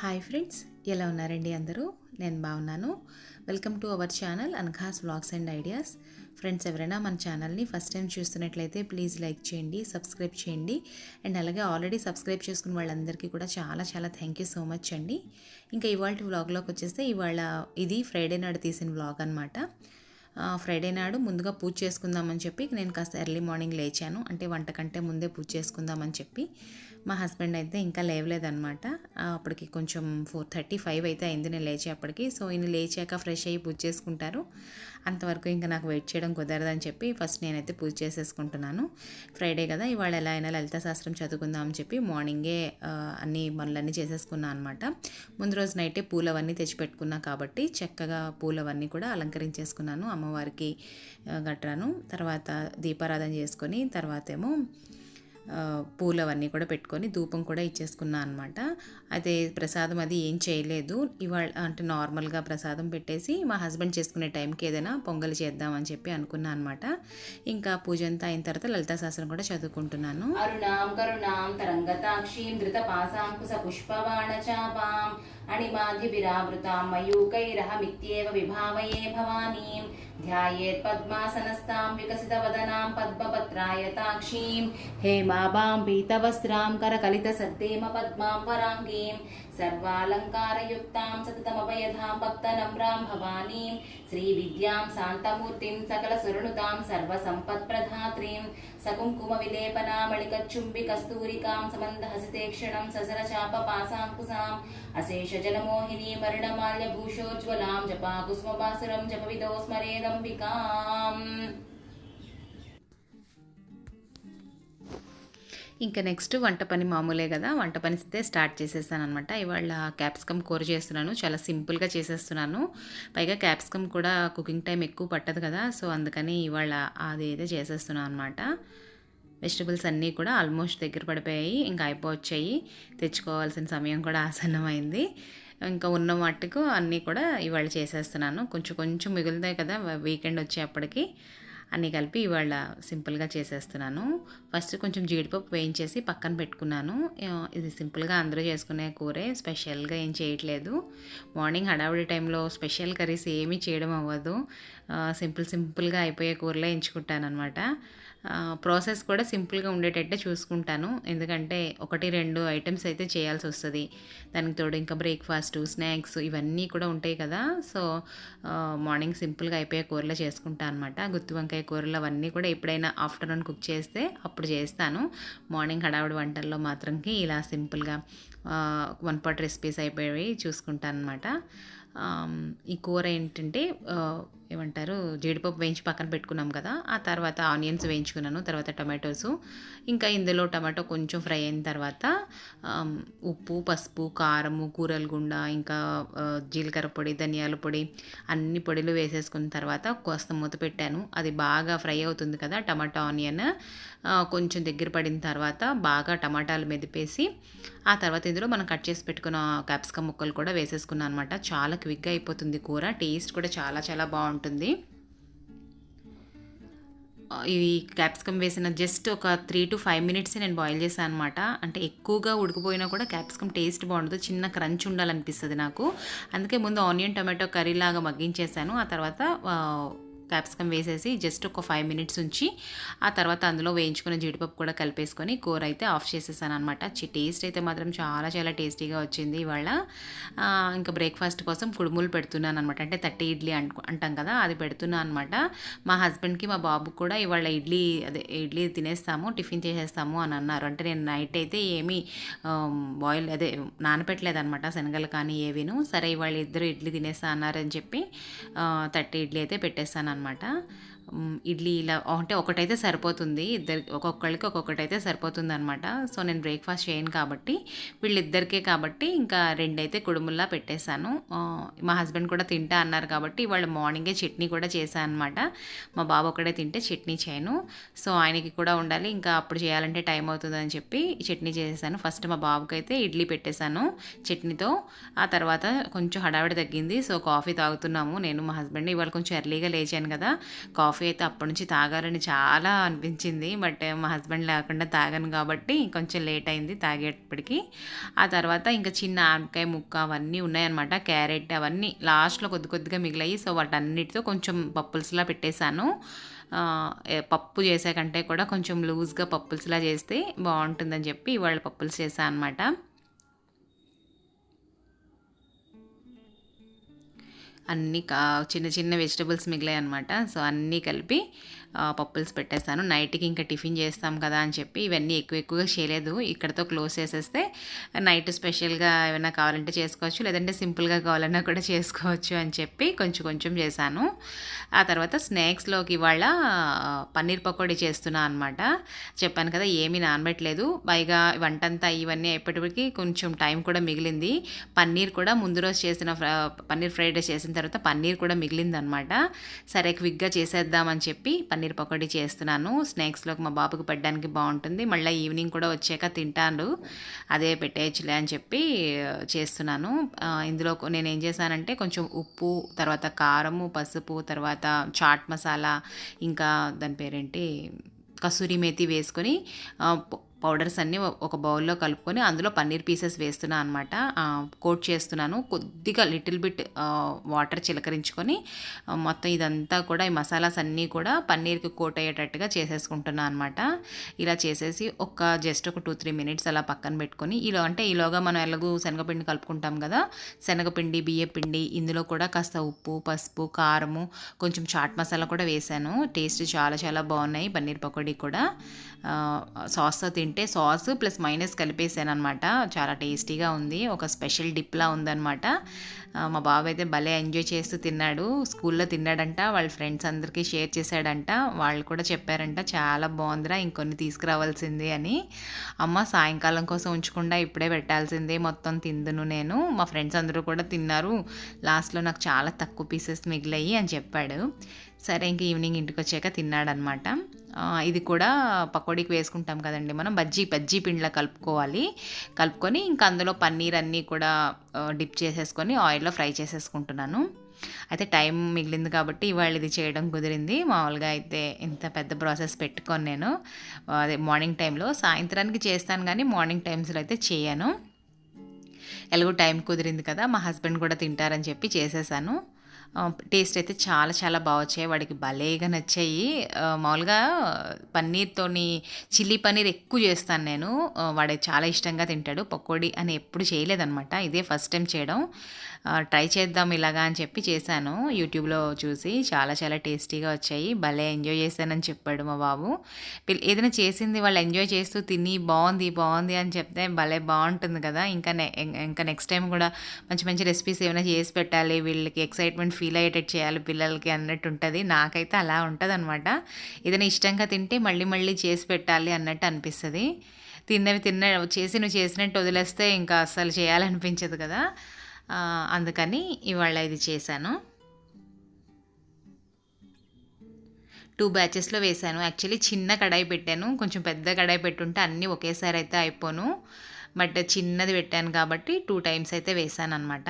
Hi friends, ఎలా ఉన్నారండి అందరూ? నేను బాగున్నాను. Welcome to our channel Anagha's vlogs and ideas. Friends, ఎవరైనా మన ఛానల్ని ఫస్ట్ టైం చూస్తున్నట్లయితే ప్లీజ్ లైక్ చేయండి, సబ్స్క్రైబ్ చేయండి. అండ్ అలాగే ఆల్రెడీ సబ్స్క్రైబ్ చేసుకున్న వాళ్ళందరికీ కూడా చాలా చాలా థ్యాంక్ యూ సో మచ్ అండి. ఇంకా ఇవాళ వ్లాగ్లోకి వచ్చేస్తే ఇది ఫ్రైడే నాడు తీసిన వ్లాగ్ అనమాట. ఫ్రైడే నాడు ముందుగా పూజ చేసుకుందామని చెప్పి నేను కాస్త ఎర్లీ మార్నింగ్ లేచాను. అంటే వంట కంటే ముందే పూజ చేసుకుందామని చెప్పి. మా హస్బెండ్ అయితే ఇంకా లేవలేదనమాట. అప్పటికి కొంచెం 4:35 అయితే అయింది నేను లేచేప్పటికి. సో ఈయన లేచాక ఫ్రెష్ అయ్యి పూజ చేసుకుంటారు. అంతవరకు ఇంకా నాకు వెయిట్ చేయడం కుదరదని చెప్పి ఫస్ట్ నేనైతే పూజ చేసేసుకుంటున్నాను. ఫ్రైడే కదా, ఇవాళ ఎలా అయినా లలితా శాస్త్రం చదువుకుందామని చెప్పి మార్నింగే అన్ని పనులన్నీ చేసేసుకున్నాను అనమాట. ముందు రోజు నైటే పూలవన్నీ తెచ్చిపెట్టుకున్నా కాబట్టి చక్కగా పూలవన్నీ కూడా అలంకరించేసుకున్నాను అమ్మవారికి గట్రాను. తర్వాత దీపారాధన చేసుకొని తర్వాత ఏమో పూలవన్నీ కూడా పెట్టుకొని ధూపం కూడా ఇచ్చేసుకున్నాను అనమాట. అయితే ప్రసాదం అది ఏం చేయలేదు ఇవాళ. అంటే నార్మల్గా ప్రసాదం పెట్టేసి మా హస్బెండ్ చేసుకునే టైంకి ఏదైనా పొంగలి చేద్దామని చెప్పి అనుకున్నాను అనమాట. ఇంకా పూజ అంతా అయిన తర్వాత లలితా శాస్త్రం కూడా చదువుకుంటున్నాను. అరుణాం కరుణాం తరంగతాక్షీం ధృతపాశాంకుశ పుష్పబాణచాపాం అణిమాధి విరావృతాం మయూకైరహమిత్యేవ విభావయే భవానీం ధ్యాయేత్ పద్మాసనస్తాం వికసితవదనాం పద్మపత్రాయతాక్షీం హేమాభాం పీతవస్త్రాం కరకలితసద్దేమ పద్మాం వరాంగీం సర్వాలంకారయుక్తాం సతతమభయధాం భక్తనమ్రాం భవానీం శ్రీవిద్యాం శాంతమూర్తిం సకలసురనుతాం సర్వసంపత్ప్రధాత్రీం సకుంకుమవిలేపనామళికచ్చుంబి కస్తూరికాం సమందహసితేక్షణం ససరచాపపాసాంకుశాం అశేషజలమోహినీ మరుణమాల్యభూషోజ్వలాం జపాకుస్మబాసురం జపవిదో స్మరేదంబికాం. ఇంకా నెక్స్ట్ వంట పని మామూలే కదా, వంట పని అయితే స్టార్ట్ చేసేస్తాను అనమాట. ఇవాళ క్యాప్సికమ్ కూర చేస్తున్నాను, చాలా సింపుల్గా చేసేస్తున్నాను. పైగా క్యాప్సికమ్ కూడా కుకింగ్ టైం ఎక్కువ పట్టదు కదా, సో అందుకని ఇవాళ అది అయితే చేసేస్తున్నాను అనమాట. వెజిటబుల్స్ అన్నీ కూడా ఆల్మోస్ట్ దగ్గర పడిపోయాయి, ఇంకా అయిపోవచ్చాయి. తెచ్చుకోవాల్సిన సమయం కూడా ఆసన్నమైంది. ఇంకా ఉన్న మట్టుకు అన్నీ కూడా ఇవాళ చేసేస్తున్నాను. కొంచెం కొంచెం మిగులుతాయి కదా వీకెండ్ వచ్చేప్పటికి, అన్నీ కలిపి ఇవాళ సింపుల్గా చేసేస్తున్నాను. ఫస్ట్ కొంచెం జీడిపప్పు వేయించేసి పక్కన పెట్టుకున్నాను. ఇది సింపుల్గా అందరూ చేసుకునే కూరే, స్పెషల్గా ఏం చేయట్లేదు. మార్నింగ్ హడావుడి టైంలో స్పెషల్ కర్రీస్ ఏమీ చేయడం అవ్వదు. సింపుల్గా అయిపోయే కూరలే ఎంచుకుంటాను అనమాట. ప్రాసెస్ కూడా సింపుల్గా ఉండేటట్టే చూసుకుంటాను, ఎందుకంటే 1-2 ఐటమ్స్ అయితే చేయాల్సి వస్తుంది. దానికి తోడు ఇంకా బ్రేక్ఫాస్ట్, స్నాక్స్ ఇవన్నీ కూడా ఉంటాయి కదా. సో మార్నింగ్ సింపుల్గా అయిపోయే కూరలో చేసుకుంటాను అనమాట. గుత్తి వంకాయ కూరలు అవన్నీ కూడా ఎప్పుడైనా ఆఫ్టర్నూన్ కుక్ చేస్తే అప్పుడు చేస్తాను. మార్నింగ్ హడావుడి వంటల్లో మాత్రంకి ఇలా సింపుల్గా వన్ పాట్ రెసిపీస్ అయిపోయి చూసుకుంటాను అనమాట. ఈ కూర ఏంటంటే ఏమంటారు, జీడిపప్పు వేయించి పక్కన పెట్టుకున్నాం కదా, ఆ తర్వాత ఆనియన్స్ వేయించుకున్నాను, తర్వాత టమాటోసు. ఇంకా ఇందులో టమాటో కొంచెం ఫ్రై అయిన తర్వాత ఉప్పు, పసుపు, కారము, కూరల గుండ, ఇంకా జీలకర్ర పొడి, ధనియాల పొడి అన్ని పొడిలు వేసేసుకున్న తర్వాత కాస్త మూత పెట్టాను. అది బాగా ఫ్రై అవుతుంది కదా టమాటో ఆనియన్. కొంచెం దగ్గర పడిన తర్వాత బాగా టమాటాలు మెదిపేసి ఆ తర్వాత ఇందులో మనం కట్ చేసి పెట్టుకున్న క్యాప్సికమ్ ముక్కలు కూడా వేసేసుకున్నాను అనమాట. చాలా క్విక్గా అయిపోతుంది కూర, టేస్ట్ కూడా చాలా చాలా బాగుంటుంది. ఇవి క్యాప్సికమ్ వేసిన జస్ట్ ఒక 3 to 5 minutes నేను బాయిల్ చేశాను అనమాట. అంటే ఎక్కువగా ఉడికిపోయినా కూడా క్యాప్సికమ్ టేస్ట్ బాగుంటుంది, చిన్న క్రంచ్ ఉండాలనిపిస్తుంది నాకు. అందుకే ముందు ఆనియన్ టమాటో కర్రీ లాగా మగ్గించేసాను. ఆ తర్వాత క్యాప్సికమ్ వేసేసి జస్ట్ ఒక 5 minutes ఉంచి ఆ తర్వాత అందులో వేయించుకున్న జీడిపప్పు కూడా కలిపేసుకొని కూర అయితే ఆఫ్ చేసేసాను అనమాట. టేస్ట్ అయితే మాత్రం చాలా చాలా టేస్టీగా వచ్చింది ఇవాళ. ఇంకా బ్రేక్ఫాస్ట్ కోసం కుడుములు పెడుతున్నాను అనమాట. అంటే 30 ఇడ్లీ అంటాం కదా, అది పెడుతున్నాను అనమాట. మా హస్బెండ్కి మా బాబుకి కూడా ఇవాళ ఇడ్లీ తినేస్తాము, టిఫిన్ చేసేస్తాము అని అన్నారు. అంటే నేను నైట్ అయితే ఏమీ నానపెట్టలేదు అనమాట, శనగలు కానీ ఏవిను. సరే ఇవాళ ఇద్దరు ఇడ్లీ తినేస్తా అన్నారని చెప్పి 30 ఇడ్లీ అయితే పెట్టేస్తాను అనమాట. ఇడ్లీ ఇలా అంటే ఒకటైతే సరిపోతుంది, ఒక్కొక్కళ్ళకి ఒక్కొక్కటైతే సరిపోతుంది అనమాట. సో నేను బ్రేక్ఫాస్ట్ చేయను కాబట్టి వీళ్ళిద్దరికే కాబట్టి ఇంకా 2 అయితే కుడుముల్లా పెట్టేశాను. మా హస్బెండ్ కూడా తింటా అన్నారు కాబట్టి ఇవాళ మార్నింగే చట్నీ కూడా చేశాను అనమాట. మా బాబు ఒకడే తింటే చట్నీ చేయను, సో ఆయనకి కూడా ఉండాలి, ఇంకా అప్పుడు చేయాలంటే టైం అవుతుందని చెప్పి చట్నీ చేసేసాను. ఫస్ట్ మా బాబుకి అయితే ఇడ్లీ పెట్టేశాను చట్నీతో. ఆ తర్వాత కొంచెం హడావిడి తగ్గింది, సో కాఫీ తాగుతున్నాము నేను మా హస్బెండ్. ఇవాళ కొంచెం ఎర్లీగా లేచాను కదా, కాఫీ కాఫీ అయితే అప్పటి నుంచి తాగాలని చాలా అనిపించింది. బట్ మా హస్బెండ్ లేకుండా తాగాను కాబట్టి కొంచెం లేట్ అయింది తాగేటప్పటికి. ఆ తర్వాత ఇంకా చిన్న ఆనపకాయ ముక్క అవన్నీ ఉన్నాయన్నమాట. క్యారెట్ అవన్నీ లాస్ట్‌లో కొద్ది కొద్దిగా మిగిలాయి. సో వాటన్నిటితో కొంచెం పప్పుల్స్‌లా పెట్టేశాను. పప్పు చేసే కంటే కూడా కొంచెం లూజ్‌గా పప్పుల్స్‌లా చేస్తే బావుంటుందని చెప్పి ఇవాళ పప్పుల్స్ చేశా అనమాట. అన్నీ చిన్న చిన్న వెజిటబుల్స్ మిగిలాయన్నమాట. సో అన్నీ కలిపి పప్పుల్స్ పెట్టేస్తాను. నైట్‌కి ఇంకా టిఫిన్ చేస్తాం కదా అని చెప్పి ఇవన్నీ ఎక్కువగా చేయలేదు. ఇక్కడితో క్లోజ్ చేసేస్తే నైట్ స్పెషల్‌గా ఏమైనా కావాలంటే చేసుకోవచ్చు. లేదంటే సింపుల్‌గా కావాలన్నా కూడా చేసుకోవచ్చు అని చెప్పి కొంచెం కొంచెం చేశాను. ఆ తర్వాత స్నాక్స్‌లోకి ఇవాళ పన్నీర్ పకోడీ చేస్తున్నా అనమాట. చెప్పాను కదా ఏమీ నానబెట్టలేదు. పైగా వంటంతా ఇవన్నీ అయిపోయేటప్పటికి కొంచెం టైం కూడా మిగిలింది. పన్నీర్ కూడా ముందు రోజు చేసిన పన్నీర్ ఫ్రైడ్ రైస్ చేసిన తర్వాత పన్నీర్ కూడా మిగిలిందనమాట. సరే క్విక్‌గా చేసేద్దామని చెప్పి పన్నీర్ పకోడీ చేస్తున్నాను. స్నాక్స్‌లోకి మా బాబుకి పెట్టడానికి బావుంటుంది. మళ్ళీ ఈవినింగ్ కూడా వచ్చాక తింటాడు. అదే పెట్టేయచ్చులే అని చెప్పి చేస్తున్నాను. ఇందులో నేనేం చేశానంటే కొంచెం ఉప్పు, తర్వాత కారము, పసుపు, తర్వాత చాట్ మసాలా, ఇంకా దాని పేరేంటి కసూరి మేతి వేసుకొని పౌడర్స్ అన్నీ ఒక బౌల్లో కలుపుకొని అందులో పన్నీర్ పీసెస్ వేస్తున్నా అనమాట. కోట్ చేస్తున్నాను. కొద్దిగా లిటిల్ బిట్ వాటర్ చిలకరించుకొని మొత్తం ఇదంతా కూడా ఈ మసాలాస్ అన్నీ కూడా పన్నీర్కి కోట్ అయ్యేటట్టుగా చేసేసుకుంటున్నాను అనమాట. ఇలా చేసేసి జస్ట్ ఒక 2-3 మినిట్స్ అలా పక్కన పెట్టుకొని ఈలోగా మనం ఎలాగూ శనగపిండి కలుపుకుంటాం కదా, శనగపిండి, బియ్యపిండి, ఇందులో కూడా కాస్త ఉప్పు, పసుపు, కారము, కొంచెం చాట్ మసాలా కూడా వేశాను. టేస్ట్ చాలా చాలా బాగున్నాయి పన్నీర్ పకోడీ కూడా. సాస్తో తింటే సాస్ ప్లస్ మైనస్ కలిపేసాను అనమాట. చాలా టేస్టీగా ఉంది. ఒక స్పెషల్ డిప్లా ఉందన్నమాట. మా బాబు అయితే భలే ఎంజాయ్ చేస్తూ తిన్నాడు. స్కూల్లో తిన్నాడంట, వాళ్ళ ఫ్రెండ్స్ అందరికీ షేర్ చేశాడంట. వాళ్ళు కూడా చెప్పారంట చాలా బాగుందిరా, ఇంకొన్ని తీసుకురావాల్సింది అని. అమ్మ సాయంకాలం కోసం ఉంచకుండా ఇప్పుడే పెట్టాల్సిందే, మొత్తం తిందును నేను. మా ఫ్రెండ్స్ అందరూ కూడా తిన్నారు. లాస్ట్లో నాకు చాలా తక్కువ పీసెస్ మిగిలాయి అని చెప్పాడు. సరే ఇంక ఈవినింగ్ ఇంటికి వచ్చాక తిన్నాడనమాట. ఇది కూడా పకోడీకి వేసుకుంటాం కదండి మనం, బజ్జీ పిండిలా కలుపుకొని ఇంకా అందులో పన్నీర్ అన్నీ కూడా డిప్ చేసేసుకొని ఆయిల్లో ఫ్రై చేసేసుకుంటున్నాను. అయితే టైం మిగిలింది కాబట్టి ఇవాళ ఇది చేయడం కుదిరింది. మామూలుగా అయితే ఇంత పెద్ద ప్రాసెస్ పెట్టుకొని నేను అదే మార్నింగ్ టైంలో, సాయంత్రానికి చేస్తాను కానీ మార్నింగ్ టైమ్స్లో అయితే చేయను. ఎలాగో టైం కుదిరింది కదా, మా హస్బెండ్ కూడా తింటారని చెప్పి చేసేసాను. టేస్ట్ అయితే చాలా చాలా బాగా వచ్చాయి. వాడికి భలేగా నచ్చాయి. మామూలుగా పన్నీర్తోని చిల్లీ పన్నీర్ ఎక్కువ చేస్తాను నేను. వాడు చాలా ఇష్టంగా తింటాడు. పకోడీ అని ఎప్పుడు చేయలేదన్నమాట, ఇదే ఫస్ట్ టైం చేయడం. ట్రై చేద్దాం ఇలాగా అని చెప్పి చేశాను యూట్యూబ్లో చూసి. చాలా చాలా టేస్టీగా వచ్చాయి. భలే ఎంజాయ్ చేశానని చెప్పాడు మా బాబు. ఏదైనా చేసింది వాళ్ళు ఎంజాయ్ చేస్తూ తిని బాగుంది అని చెప్తే భలే బాగుంటుంది కదా. ఇంకా నెక్స్ట్ టైం కూడా మంచి మంచి రెసిపీస్ ఏమైనా చేసి పెట్టాలి, వీళ్ళకి ఎక్సైట్మెంట్ ఫీల్ అయ్యేటట్టు చేయాలి పిల్లలకి అన్నట్టు ఉంటుంది. నాకైతే అలా ఉంటుంది అనమాట. ఏదైనా ఇష్టంగా తింటే మళ్ళీ మళ్ళీ చేసి పెట్టాలి అన్నట్టు అనిపిస్తుంది. నువ్వు చేసినట్టు వదిలేస్తే ఇంకా అస్సలు చేయాలనిపించదు కదా. అందుకని ఇవాళ ఇది చేశాను. 2 బ్యాచెస్లో వేశాను. యాక్చువల్లీ చిన్న కడాయి పెట్టాను. కొంచెం పెద్ద కడాయి పెట్టుంటే అన్నీ ఒకేసారి అయితే అయిపోను. బట్ చిన్నది పెట్టాను కాబట్టి 2 టైమ్స్ అయితే వేశాను అనమాట.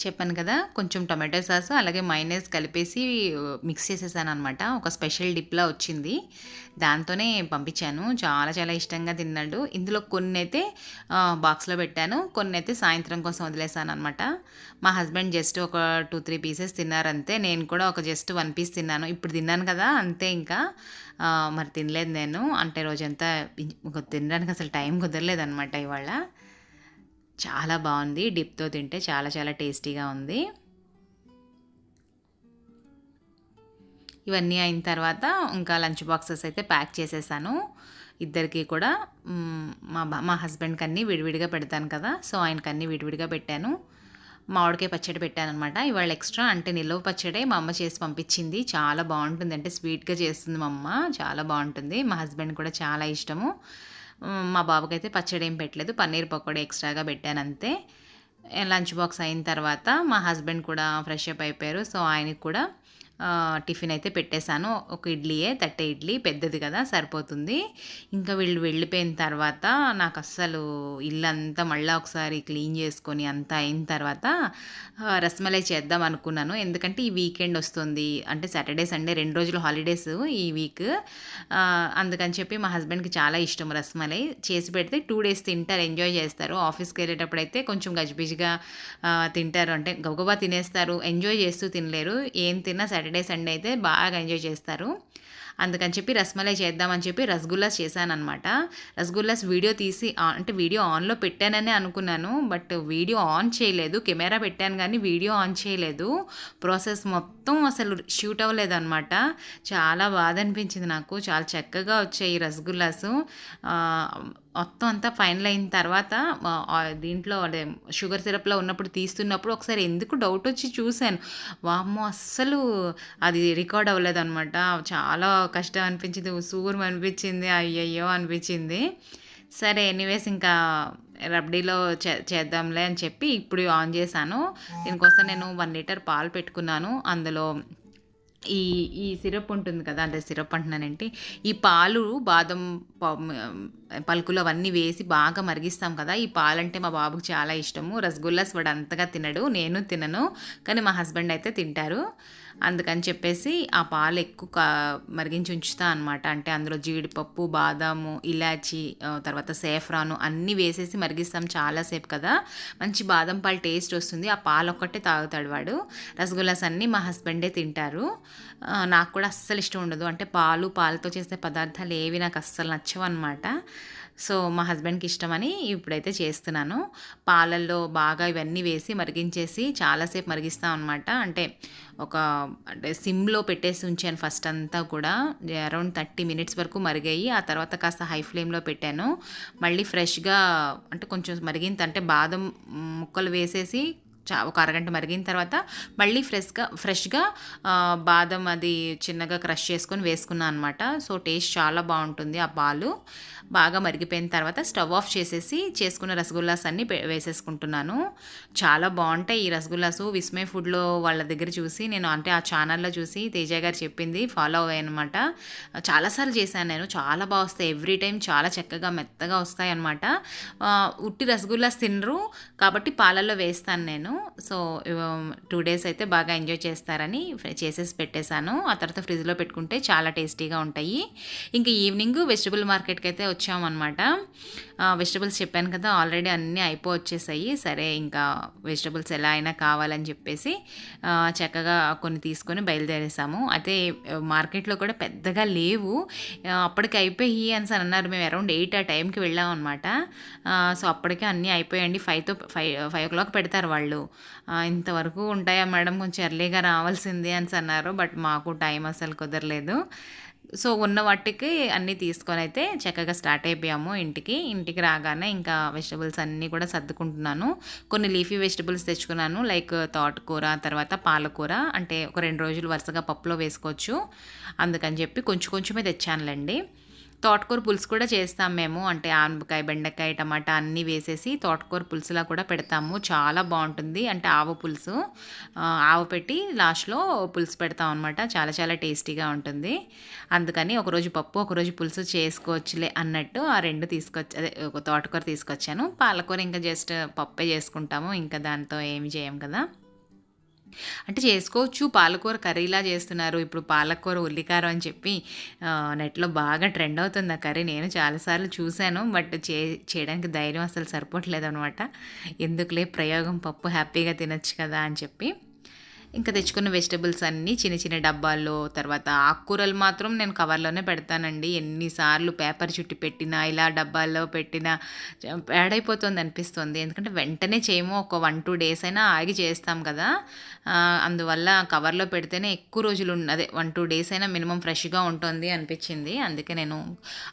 చెప్పాను కదా, కొంచెం టొమాటో సాస్ అలాగే మైనస్ కలిపేసి మిక్స్ చేసేసాననమాట. ఒక స్పెషల్ డిప్లా వచ్చింది. దాంతోనే పంపించాను. చాలా చాలా ఇష్టంగా తిన్నాడు. ఇందులో కొన్నైతే బాక్స్లో పెట్టాను, కొన్నైతే సాయంత్రం కోసం వదిలేసాను అనమాట. మా హస్బెండ్ జస్ట్ ఒక 2-3 పీసెస్ తిన్నారంతే. నేను కూడా జస్ట్ 1 పీస్ తిన్నాను. ఇప్పుడు తిన్నాను కదా అంతే. ఇంకా మరి తినలేదు నేను. అంటే రోజంతా తినడానికి అసలు టైం కుదరలేదనమాట ఇవాళ. చాలా బాగుంది. డిప్తో తింటే చాలా చాలా టేస్టీగా ఉంది. ఇవన్నీ అయిన తర్వాత ఇంకా లంచ్ బాక్సెస్ అయితే ప్యాక్ చేసేసాను ఇద్దరికి కూడా. మా హస్బెండ్కి అన్నీ విడివిడిగా పెడతాను కదా, సో ఆయనకి అన్నీ విడివిడిగా పెట్టాను. మామిడికాయ పచ్చడి పెట్టానమాట ఇవాళ. ఎక్స్ట్రా అంటే నిల్వ పచ్చడే మా అమ్మ చేసి పంపించింది. చాలా బాగుంటుంది, అంటే స్వీట్గా చేస్తుంది మా అమ్మ, చాలా బాగుంటుంది. మా హస్బెండ్ కూడా చాలా ఇష్టము. మా బాబుకైతే పచ్చడి ఏం పెట్టలేదు. పన్నీర్ పకోడీ ఎక్స్ట్రాగా పెట్టాను అంతే. లంచ్ బాక్స్ అయిన తర్వాత మా హస్బెండ్ కూడా ఫ్రెష్ అప్ అయిపోయారు. సో, ఆయనకి కూడా టిఫిన్ అయితే పెట్టేశాను. ఒక ఇడ్లీయే, తట్టె ఇడ్లీ పెద్దది కదా సరిపోతుంది. ఇంకా వీళ్ళు వెళ్ళిపోయిన తర్వాత నాకు అస్సలు ఇల్లంతా మళ్ళీ ఒకసారి క్లీన్ చేసుకొని అంతా అయిన తర్వాత రసమలై చేద్దాం అనుకున్నాను. ఎందుకంటే ఈ వీకెండ్ వస్తుంది. అంటే సాటర్డే, సండే 2 రోజులు హాలిడేస్ ఈ వీక్. అందుకని చెప్పి మా హస్బెండ్‌కి చాలా ఇష్టం రసమలై. చేసి పెడితే 2 డేస్ తింటారు, ఎంజాయ్ చేస్తారు. ఆఫీస్‌కి వెళ్ళేటప్పుడైతే కొంచెం గజిబిజిగా తింటారు. అంటే గబగబా తినేస్తారు. ఎంజాయ్ చేస్తూ తినలేరు. ఏం తిన్నా సాటర్డే, సండే అయితే బాగా ఎంజాయ్ చేస్తారు. అందుకని చెప్పి రసమలై చేద్దామని చెప్పి రసగుల్లాస్ చేశాననమాట. రసగుల్లాస్ వీడియో తీసి అంటే వీడియో ఆన్‌లో పెట్టాననే అనుకున్నాను. బట్ వీడియో ఆన్ చేయలేదు. కెమెరా పెట్టాను గానీ వీడియో ఆన్ చేయలేదు. ప్రాసెస్ మొత్తం అసలు షూట్ అవ్వలేదనమాట. చాలా బాధ అనిపించింది నాకు. చాలా చక్కగా వచ్చాయి ఈ రసగుల్లాసు. మొత్తం అంతా ఫైనల్ అయిన తర్వాత దీంట్లో అదే షుగర్ సిరప్‌లో ఉన్నప్పుడు తీస్తున్నప్పుడు ఒకసారి ఎందుకు డౌట్ వచ్చి చూశాను. వామ్మో! అస్సలు అది రికార్డ్ అవ్వలేదనమాట. చాలా కష్టం అనిపించింది. ఉసూరుమనిపించింది. అనిపించింది. అయ్యయ్యో! అనిపించింది. సరే ఎనీవేస్ ఇంకా రబ్డీలో చేద్దాంలే అని చెప్పి ఇప్పుడు ఆన్ చేశాను. దీనికోసం నేను 1 లీటర్ పాలు పెట్టుకున్నాను. అందులో ఈ ఈ సిరప్ ఉంటుంది కదా! అంటే సిరప్ అంటున్నానేంటి, ఈ పాలు బాదం పలుకులు అవన్నీ వేసి బాగా మరిగిస్తాం కదా! ఈ పాలంటే మా బాబుకి చాలా ఇష్టము. రసగుల్లాస్ వాడు అంతగా తినడు. నేను తినను. కానీ మా హస్బెండ్ అయితే తింటారు. అందుకని చెప్పేసి ఆ పాలు ఎక్కువ మరిగించి ఉంచుతా అనమాట. అంటే అందులో జీడిపప్పు, బాదాము, ఇలాచి, తర్వాత సేఫ్రాను అన్నీ వేసేసి మరిగిస్తాం చాలాసేపు కదా! మంచి బాదం పాలు టేస్ట్ వస్తుంది. ఆ పాలు ఒక్కటే తాగుతాడు వాడు. రసగుల్లాస్ అన్నీ మా హస్బెండే తింటారు. నాకు కూడా అస్సలు ఇష్టం ఉండదు. అంటే పాలతో చేసే పదార్థాలు ఏవి నాకు అస్సలు నచ్చవన్నమాట. సో, మా హస్బెండ్‌కి ఇష్టమని ఇప్పుడైతే చేస్తున్నాను. పాలల్లో బాగా ఇవన్నీ వేసి మరిగించేసి చాలాసేపు మరిగిస్తాం అనమాట. అంటే సిమ్‌లో పెట్టేసి ఉంచాను ఫస్ట్ అంతా కూడా. అరౌండ్ 30 మినిట్స్ వరకు మరిగాయి. ఆ తర్వాత కాస్త హై ఫ్లేమ్‌లో పెట్టాను. మళ్ళీ ఫ్రెష్‌గా అంటే కొంచెం అంటే బాదం ముక్కలు వేసేసి ఒక అరగంట మరిగిన తర్వాత మళ్ళీ ఫ్రెష్‌గా బాదం అది చిన్నగా క్రష్ చేసుకొని వేసుకున్నాను అనమాట. సో, టేస్ట్ చాలా బావుంటుంది ఆ పాలు. బాగా మరిగిపోయిన తర్వాత స్టవ్ ఆఫ్ చేసేసి చేసుకున్న రసగుల్లాస్ అన్నీ వేసేసుకుంటున్నాను. చాలా బావుంటాయి ఈ రసగుల్లాసు. విస్మయ్ ఫుడ్‌లో వాళ్ళ దగ్గర చూసి నేను అంటే ఆ ఛానల్‌లో చూసి తేజ గారు చెప్పింది ఫాలో అయ్యానమాట. చాలా సార్లు చేశాను నేను. చాలా బా వస్తాయి. ఎవ్రీ టైమ్ చాలా చక్కగా మెత్తగా వస్తాయన్నమాట. ఉట్టి రసగుల్లాస్ తినరు కాబట్టి పాలల్లో వేస్తాను నేను. సో, 2 డేస్ అయితే బాగా ఎంజాయ్ చేస్తారని చేసేసి పెట్టేశాను. ఆ తర్వాత ఫ్రిడ్జ్‌లో పెట్టుకుంటే చాలా టేస్టీగా ఉంటాయి. ఇంక ఈవినింగ్ వెజిటబుల్ మార్కెట్‌కి అయితే వచ్చామన్నమాట. వెజిటబుల్స్ చెప్పాను కదా! ఆల్రెడీ అన్నీ వచ్చేసాయి. సరే ఇంకా వెజిటబుల్స్ ఎలా అయినా కావాలని చెప్పేసి చక్కగా కొన్ని తీసుకొని బయలుదేరేసాము. అయితే మార్కెట్‌లో కూడా పెద్దగా లేవు. అప్పటికి అయిపోయి అనేసి అన్నారు. మేము అరౌండ్ 8 ఆ టైంకి వెళ్ళామన్నమాట. సో, అప్పటికే అన్నీ అయిపోయాయండి. 5 పెడతారు వాళ్ళు. ఇంతవరకు ఉంటాయా మేడం, కొంచెం ఎర్లీగా రావాల్సింది అనేసి అన్నారు. బట్ మాకు టైం అసలు కుదరలేదు. సో, ఉన్న వాటికి అన్నీ తీసుకొనైతే చక్కగా స్టార్ట్ అయిపోయాము ఇంటికి. ఇంటికి రాగానే ఇంకా వెజిటబుల్స్ అన్నీ కూడా సర్దుకుంటున్నాను. కొన్ని లీఫీ వెజిటబుల్స్ తెచ్చుకున్నాను. లైక్ తోటకూర, తర్వాత పాలకూర. అంటే ఒక 2 రోజులు వరుసగా పప్పులో వేసుకోవచ్చు. అందుకని చెప్పి కొంచెమే తెచ్చానులెండి. తోటకూర పులుసు కూడా చేస్తాం మేము. అంటే ఆనపకాయ, బెండకాయ, టమాటా అన్నీ వేసేసి తోటకూర పులుసులా కూడా పెడతాము. చాలా బావుంటుంది. అంటే ఆవ పులుసు. ఆవ పెట్టి లాస్ట్‌లో పులుసు పెడతాం అనమాట. చాలా చాలా టేస్టీగా ఉంటుంది. అందుకని ఒకరోజు పప్పు, ఒకరోజు పులుసు చేసుకోవచ్చులే అన్నట్టు ఆ 2 ఒక తోటకూర తీసుకొచ్చాను. పాలకూర ఇంకా జస్ట్ పప్పే చేసుకుంటాము. ఇంకా దాంతో ఏమి చేయం కదా! అంటే చేసుకోవచ్చు. పాలకూర కర్రీలా చేస్తున్నారు. ఇప్పుడు పాలకూర ఉల్లికారం అని చెప్పి నెట్‌లో బాగా ట్రెండ్ అవుతుంది ఆ కర్రీ. నేను చాలా సార్లు చూసాను. బట్ చేయడానికి ధైర్యం అసలు సరిపోవట్లేదనమాట. ఎందుకులే ప్రయోగం, పప్పు హ్యాపీగా తినొచ్చు కదా అని చెప్పి. ఇంకా తెచ్చుకున్న వెజిటబుల్స్ అన్నీ చిన్న చిన్న డబ్బాల్లో, తర్వాత ఆకుకూరలు మాత్రం నేను కవర్లోనే పెడతానండి. ఎన్నిసార్లు పేపర్ చుట్టి పెట్టినా, ఇలా డబ్బాల్లో పెట్టినా పాడైపోతుంది అనిపిస్తుంది. ఎందుకంటే వెంటనే చేయము. ఒక 1-2 డేస్ అయినా ఆగి చేస్తాం కదా! అందువల్ల కవర్లో పెడితేనే ఎక్కువ రోజులు అదే 1-2 డేస్ అయినా మినిమం ఫ్రెష్‌గా ఉంటుంది అనిపించింది. అందుకే నేను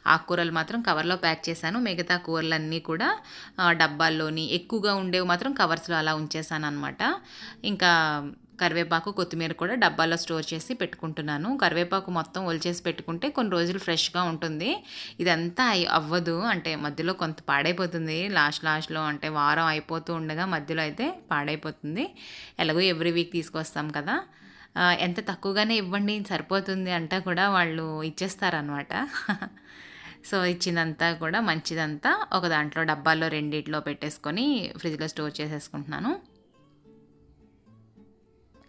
ఆకుకూరలు మాత్రం కవర్లో ప్యాక్ చేశాను. మిగతా కూరలన్నీ కూడా డబ్బాల్లోని, ఎక్కువగా ఉండేవి మాత్రం కవర్స్‌లో అలా ఉంచేసాననమాట. ఇంకా కరివేపాకు కొత్తిమీర కూడా డబ్బాలో స్టోర్ చేసి పెట్టుకుంటున్నాను. కరివేపాకు మొత్తం ఒలిచేసి పెట్టుకుంటే కొన్ని రోజులు ఫ్రెష్గా ఉంటుంది. ఇదంతా అవ్వదు, అంటే మధ్యలో కొంత పాడైపోతుంది. లాస్ట్లో అంటే వారం అయిపోతూ ఉండగా మధ్యలో అయితే పాడైపోతుంది. ఎలాగో ఎవ్రీ వీక్ తీసుకొస్తాం కదా, ఎంత తక్కువగానే ఇవ్వండి సరిపోతుంది అంటా కూడా వాళ్ళు ఇచ్చేస్తారనమాట. సో ఇచ్చిందంతా కూడా మంచిదంతా ఒక దాంట్లో డబ్బాల్లో రెండిట్లో పెట్టేసుకొని ఫ్రిడ్జ్లో స్టోర్ చేసేసుకుంటున్నాను.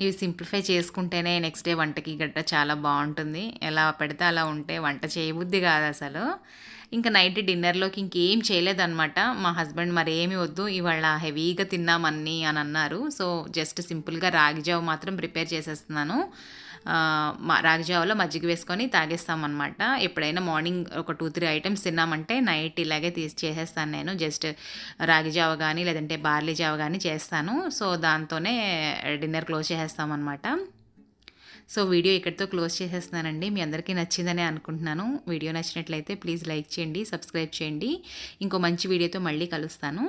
ఇవి సింప్లిఫై చేసుకుంటేనే నెక్స్ట్ డే వంటకి గట్రా చాలా బాగుంటుంది. ఎలా పెడితే అలా ఉంటే వంట చేయబుద్ధి కాదు అసలు. ఇంకా నైట్ డిన్నర్లోకి ఇంకేం చేయలేదన్నమాట. మా హస్బెండ్ మరేమి వద్దు ఇవాళ హెవీగా తిన్నామన్నీ అని అన్నారు. సో జస్ట్ సింపుల్గా రాగి జావ మాత్రం ప్రిపేర్ చేసేస్తున్నాను. రాగి జావలో మజ్జిగ వేసుకొని తాగేస్తామన్నమాట. ఎప్పుడైనా మార్నింగ్ ఒక 2-3 ఐటమ్స్ తిన్నామంటే నైట్ ఇలాగే చేసేస్తాను నేను. జస్ట్ రాగి జావ కానీ లేదంటే బార్లీ జావ కానీ చేస్తాను. సో దాంతోనే డిన్నర్ క్లోజ్ చేసేస్తామన్నమాట. సో వీడియో ఇక్కడితో క్లోజ్ చేసేస్తున్నానండి. మీ అందరికీ నచ్చిందనే అనుకుంటున్నాను. వీడియో నచ్చినట్లయితే ప్లీజ్ లైక్ చేయండి, సబ్స్క్రైబ్ చేయండి. ఇంకో మంచి వీడియోతో మళ్ళీ కలుస్తాను.